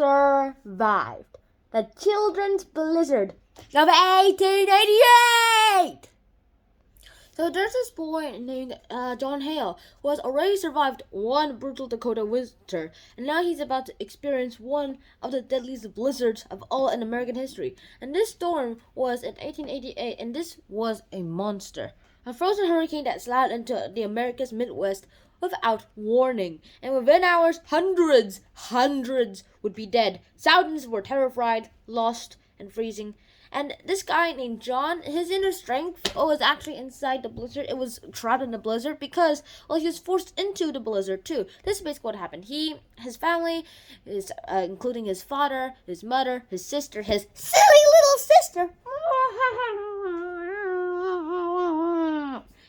survived the children's blizzard of 1888. So there's this boy named John Hale who has already survived one brutal Dakota winter, and now he's about to experience one of the deadliest blizzards of all in American history. And this storm was in 1888, and this was a monster. A frozen hurricane that slammed into the America's Midwest without warning. And within hours, hundreds would be dead. Thousands were terrified, lost, and freezing. And this guy named John, his inner strength was actually inside the blizzard. It was trapped in the blizzard because, well, he was forced into the blizzard too. This is basically what happened. His family, including his father, his mother, his sister, his silly little sister.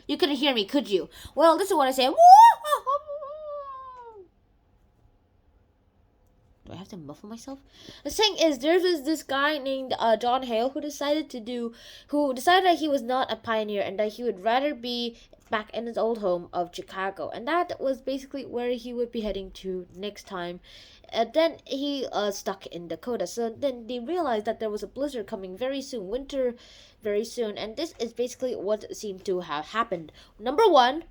You couldn't hear me, could you? Well, this is what I say. Do I have to muffle myself? The thing is, there was this guy named John Hale who decided that he was not a pioneer and that he would rather be back in his old home of Chicago, and that was basically where he would be heading to next time. Then he stuck in Dakota. So then they realized that there was a blizzard coming very soon, winter very soon, and this is basically what seemed to have happened. Number one,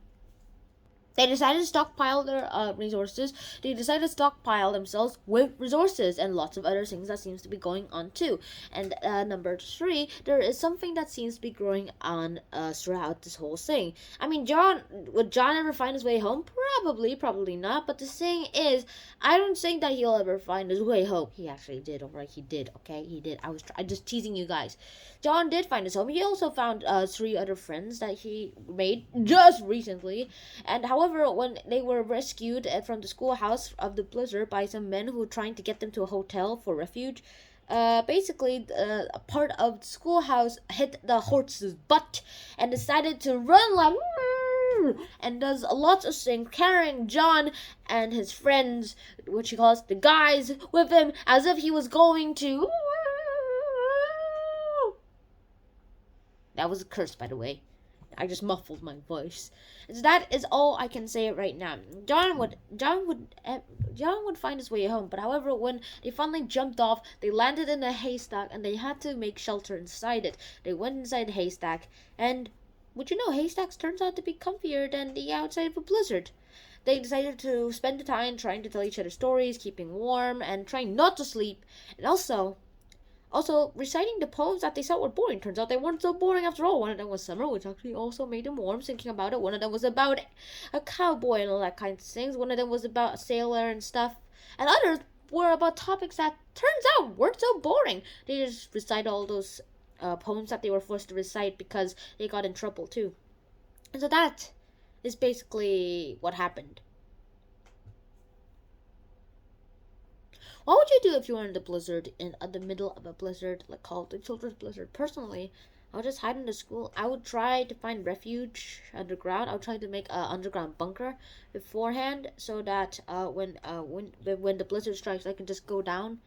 they decided to stockpile their resources. They decided to stockpile themselves with resources and lots of other things that seems to be going on too. And number three, there is something that seems to be growing on throughout this whole thing. I mean, would John ever find his way home? Probably not. But the thing is, I don't think that he'll ever find his way home. He actually did, alright, he did, okay? He did. I just teasing you guys. John did find his home. He also found 3 other friends that he made just recently. And however, when they were rescued from the schoolhouse of the blizzard by some men who were trying to get them to a hotel for refuge, basically a part of the schoolhouse hit the horse's butt and decided to run like and does lots of things, carrying John and his friends, which he calls the guys, with him as if he was going to. That was a curse, by the way. I just muffled my voice. So that is all I can say right now. John would find his way home, but however, when they finally jumped off, they landed in a haystack and they had to make shelter inside it. They went inside the haystack, and would you know, haystacks turns out to be comfier than the outside of a blizzard. They decided to spend the time trying to tell each other stories, keeping warm, and trying not to sleep, and also reciting the poems that they thought were boring. Turns out they weren't so boring after all. One of them was summer, which actually also made them warm thinking about it. One of them was about a cowboy and all that kind of things. One of them was about a sailor and stuff. And others were about topics that turns out weren't so boring. They just recite all those poems that they were forced to recite because they got in trouble too. And so that is basically what happened. What would you do if you were in the blizzard, in the middle of a blizzard, like called the children's blizzard? Personally, I would just hide in the school. I would try to find refuge underground. I would try to make an underground bunker beforehand, so that when the blizzard strikes, I can just go down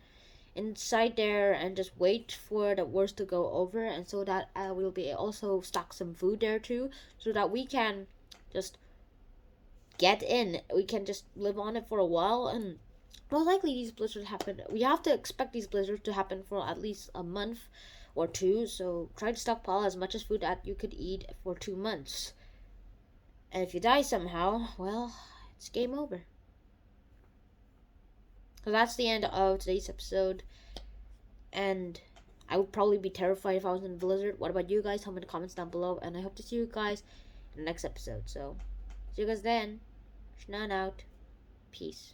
inside there and just wait for the worst to go over, and so that we'll be also stock some food there too, so that we can just get in. We can just live on it for a while, and most likely these blizzards happen. We have to expect these blizzards to happen for at least a month or 2. So try to stockpile as much as food that you could eat for 2 months. And if you die somehow, well, it's game over. So that's the end of today's episode. And I would probably be terrified if I was in a blizzard. What about you guys? Tell me in the comments down below. And I hope to see you guys in the next episode. So see you guys then. Schnan out. Peace.